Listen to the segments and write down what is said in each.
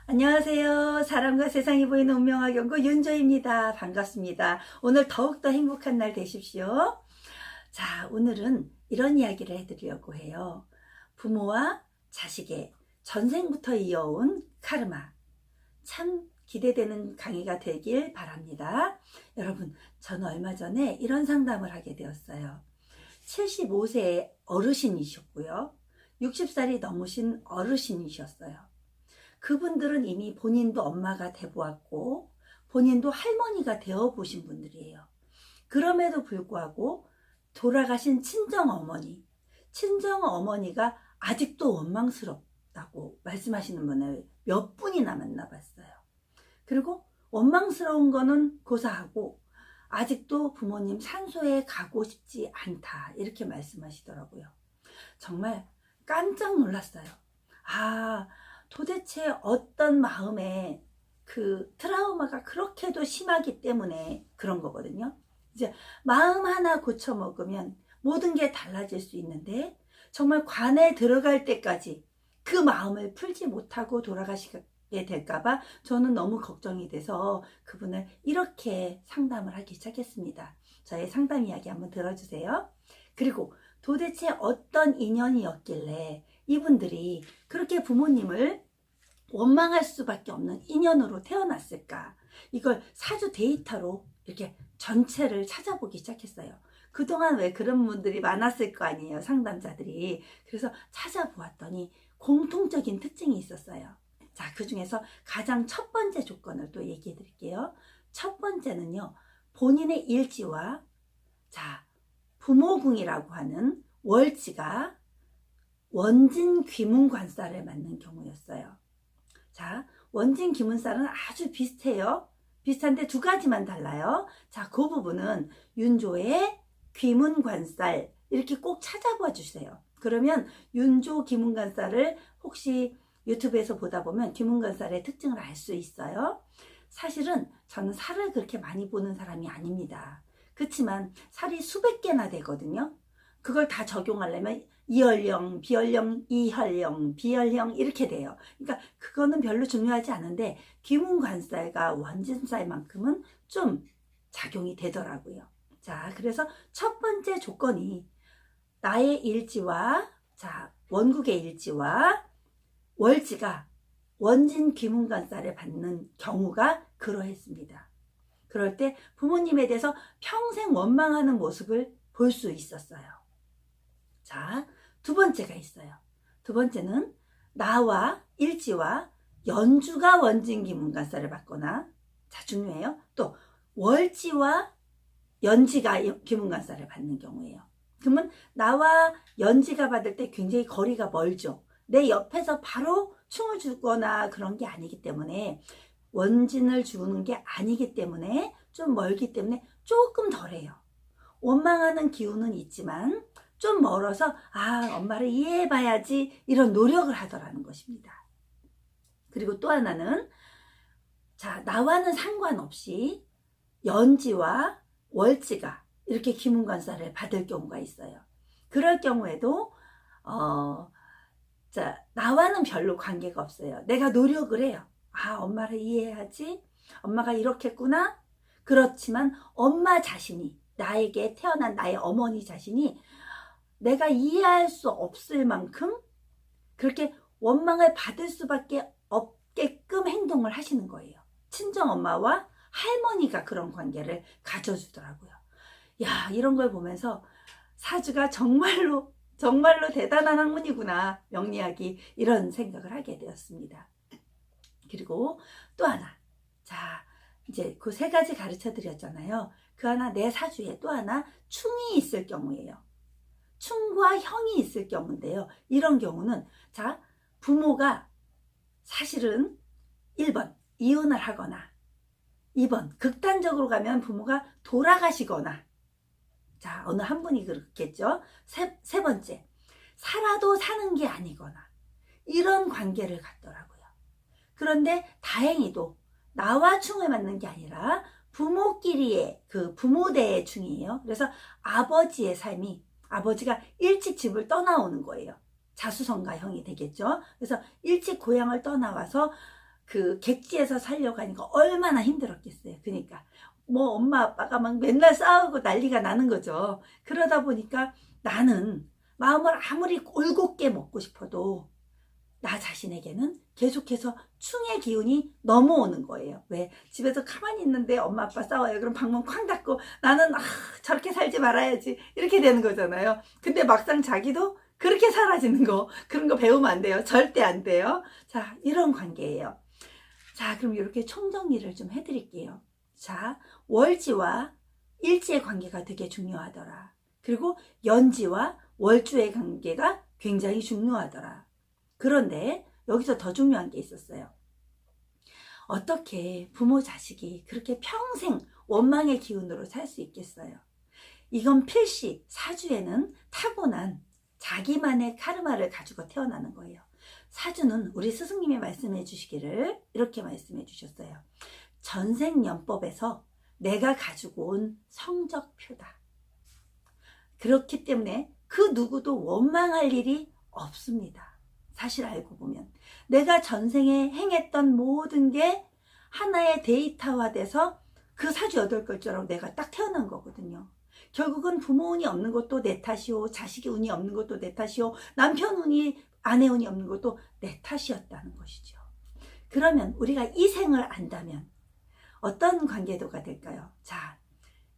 안녕하세요. 사람과 세상이 보이는 운명학 연구 윤조입니다. 반갑습니다. 오늘 더욱더 행복한 날 되십시오. 자, 오늘은 이런 이야기를 해드리려고 해요. 부모와 자식의 전생부터 이어온 카르마. 참 기대되는 강의가 되길 바랍니다. 여러분, 저는 얼마 전에 이런 상담을 하게 되었어요. 75세의 어르신이셨고요. 60살이 넘으신 어르신이셨어요. 그분들은 이미 본인도 엄마가 돼보았고 본인도 할머니가 되어보신 분들이에요. 그럼에도 불구하고 돌아가신 친정어머니가 아직도 원망스럽다고 말씀하시는 분을 몇 분이나 만나봤어요. 그리고 원망스러운 거는 고사하고 아직도 부모님 산소에 가고 싶지 않다 이렇게 말씀하시더라고요. 정말 깜짝 놀랐어요. 도대체 어떤 마음에 그 트라우마가 그렇게도 심하기 때문에 그런 거거든요. 이제 마음 하나 고쳐 먹으면 모든 게 달라질 수 있는데 정말 관에 들어갈 때까지 그 마음을 풀지 못하고 돌아가시게 될까봐 저는 너무 걱정이 돼서 그분을 이렇게 상담을 하기 시작했습니다. 저의 상담 이야기 한번 들어주세요. 그리고 도대체 어떤 인연이었길래 이분들이 그렇게 부모님을 원망할 수밖에 없는 인연으로 태어났을까? 이걸 사주 데이터로 이렇게 전체를 찾아보기 시작했어요. 그동안 왜 그런 분들이 많았을 거 아니에요, 상담자들이. 그래서 찾아보았더니 공통적인 특징이 있었어요. 자, 그 중에서 가장 첫 번째 조건을 또 얘기해 드릴게요. 첫 번째는요, 본인의 일지와 부모궁이라고 하는 월지가 원진 귀문관살을 맞는 경우였어요. 자, 원진 귀문살은 아주 비슷해요. 비슷한데 두 가지만 달라요. 자, 그 부분은 윤조의 귀문관살 이렇게 꼭 찾아봐 주세요. 그러면 윤조 귀문관살을 혹시 유튜브에서 보다 보면 귀문관살의 특징을 알 수 있어요. 사실은 저는 살을 그렇게 많이 보는 사람이 아닙니다. 그렇지만 살이 수백 개나 되거든요. 그걸 다 적용하려면 이혈령, 비혈령, 이혈령, 비혈령 이렇게 돼요. 그러니까 그거는 별로 중요하지 않은데 귀문관살과 원진살만큼은 좀 작용이 되더라고요. 자, 그래서 첫 번째 조건이 나의 일지와 원국의 일지와 월지가 원진 귀문관살을 받는 경우가 그러했습니다. 그럴 때 부모님에 대해서 평생 원망하는 모습을 볼 수 있었어요. 자, 두 번째가 있어요. 두 번째는 나와 일지와 연주가 원진 귀문관살을 받거나, 자, 중요해요. 또 월지와 연지가 귀문관살을 받는 경우예요. 그러면 나와 연지가 받을 때 굉장히 거리가 멀죠. 내 옆에서 바로 충을 주거나 그런 게 아니기 때문에, 원진을 주는 게 아니기 때문에 좀 멀기 때문에 조금 덜해요. 원망하는 기운은 있지만 좀 멀어서 엄마를 이해해봐야지 이런 노력을 하더라는 것입니다. 그리고 또 하나는 나와는 상관없이 연지와 월지가 이렇게 귀문관살을 받을 경우가 있어요. 그럴 경우에도 나와는 별로 관계가 없어요. 내가 노력을 해요. 엄마를 이해해야지. 엄마가 이렇겠구나. 그렇지만 엄마 자신이, 나에게 태어난 나의 어머니 자신이 내가 이해할 수 없을 만큼 그렇게 원망을 받을 수밖에 없게끔 행동을 하시는 거예요. 친정엄마와 할머니가 그런 관계를 가져주더라고요. 야, 이런 걸 보면서 사주가 정말로 대단한 학문이구나, 명리학이, 이런 생각을 하게 되었습니다. 그리고 또 하나, 이제 그 세 가지 가르쳐 드렸잖아요. 그 하나, 내 사주에 또 하나 충이 있을 경우예요. 충과 형이 있을 경우인데요. 이런 경우는 부모가 사실은 1번 이혼을 하거나, 2번 극단적으로 가면 부모가 돌아가시거나, 어느 한 분이 그렇겠죠. 세 번째, 살아도 사는 게 아니거나, 이런 관계를 갖더라고요. 그런데 다행히도 나와 충을 맞는 게 아니라 부모끼리의 그 부모대의 충이에요. 그래서 아버지의 삶이, 아버지가 일찍 집을 떠나오는 거예요. 자수성가형이 되겠죠. 그래서 일찍 고향을 떠나와서 그 객지에서 살려고 하니까 얼마나 힘들었겠어요. 그러니까 뭐 엄마 아빠가 막 맨날 싸우고 난리가 나는 거죠. 그러다 보니까 나는 마음을 아무리 올곧게 먹고 싶어도 나 자신에게는 계속해서 충의 기운이 넘어오는 거예요. 왜? 집에서 가만히 있는데 엄마 아빠 싸워요. 그럼 방문 쾅 닫고 나는 저렇게 살지 말아야지 이렇게 되는 거잖아요. 근데 막상 자기도 그렇게 사라지는 거, 그런 거 배우면 안 돼요. 절대 안 돼요. 자, 이런 관계예요. 자, 그럼 이렇게 총정리를 좀 해드릴게요. 자, 월지와 일지의 관계가 되게 중요하더라. 그리고 연지와 월주의 관계가 굉장히 중요하더라. 그런데 여기서 더 중요한 게 있었어요. 어떻게 부모 자식이 그렇게 평생 원망의 기운으로 살 수 있겠어요? 이건 필시 사주에는 타고난 자기만의 카르마를 가지고 태어나는 거예요. 사주는 우리 스승님이 말씀해 주시기를 이렇게 말씀해 주셨어요. 전생연법에서 내가 가지고 온 성적표다. 그렇기 때문에 그 누구도 원망할 일이 없습니다. 사실 알고 보면 내가 전생에 행했던 모든 게 하나의 데이터화돼서 그 사주 8글자로 내가 딱 태어난 거거든요. 결국은 부모 운이 없는 것도 내 탓이요, 자식이 운이 없는 것도 내 탓이요, 남편 운이, 아내 운이 없는 것도 내 탓이었다는 것이죠. 그러면 우리가 이 생을 안다면 어떤 관계도가 될까요? 자,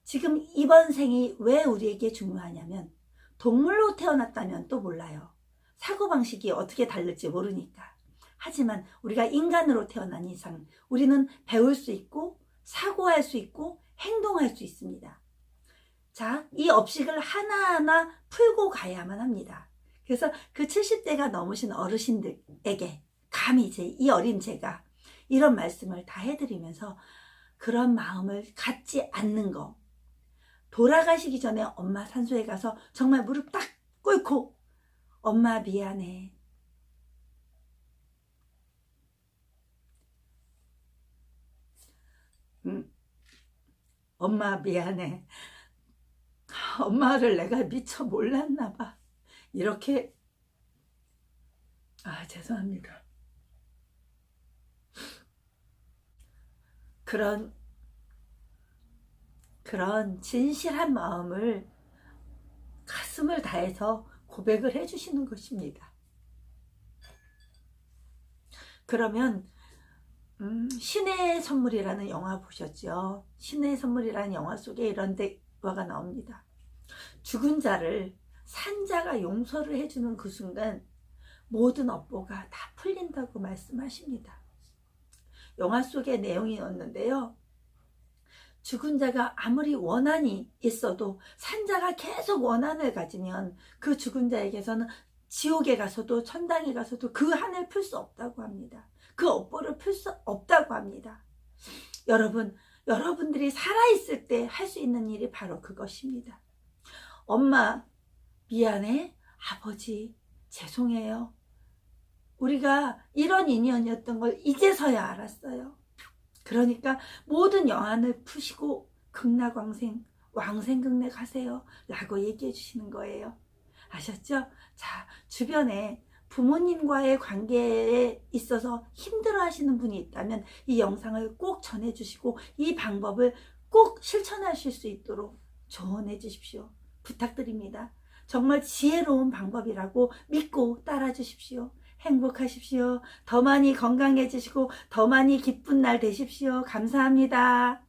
지금 이번 생이 왜 우리에게 중요하냐면 동물로 태어났다면 또 몰라요. 사고방식이 어떻게 다를지 모르니까. 하지만 우리가 인간으로 태어난 이상 우리는 배울 수 있고 사고할 수 있고 행동할 수 있습니다. 자, 이 업식을 하나하나 풀고 가야만 합니다. 그래서 그 70대가 넘으신 어르신들에게 감히 이 어린 제가 이런 말씀을 다 해드리면서 그런 마음을 갖지 않는 거, 돌아가시기 전에 엄마 산소에 가서 정말 무릎 딱 꿇고 엄마 미안해. 엄마 미안해. 엄마를 내가 미처 몰랐나 봐. 이렇게 죄송합니다. 그런 진실한 마음을 가슴을 다해서 고백을 해주시는 것입니다. 그러면 신의 선물이라는 영화 보셨죠? 신의 선물이라는 영화 속에 이런 대화가 나옵니다. 죽은 자를 산자가 용서를 해주는 그 순간 모든 업보가 다 풀린다고 말씀하십니다. 영화 속의 내용이었는데요. 죽은 자가 아무리 원한이 있어도 산자가 계속 원한을 가지면 그 죽은 자에게서는 지옥에 가서도 천당에 가서도 그 한을 풀 수 없다고 합니다. 그 업보를 풀 수 없다고 합니다. 여러분들이 살아있을 때 할 수 있는 일이 바로 그것입니다. 엄마 미안해. 아버지 죄송해요. 우리가 이런 인연이었던 걸 이제서야 알았어요. 그러니까 모든 영안을 푸시고 극락왕생, 왕생극내 가세요 라고 얘기해 주시는 거예요. 아셨죠? 자, 주변에 부모님과의 관계에 있어서 힘들어 하시는 분이 있다면 이 영상을 꼭 전해 주시고 이 방법을 꼭 실천하실 수 있도록 조언해 주십시오. 부탁드립니다. 정말 지혜로운 방법이라고 믿고 따라 주십시오. 행복하십시오. 더 많이 건강해지시고 더 많이 기쁜 날 되십시오. 감사합니다.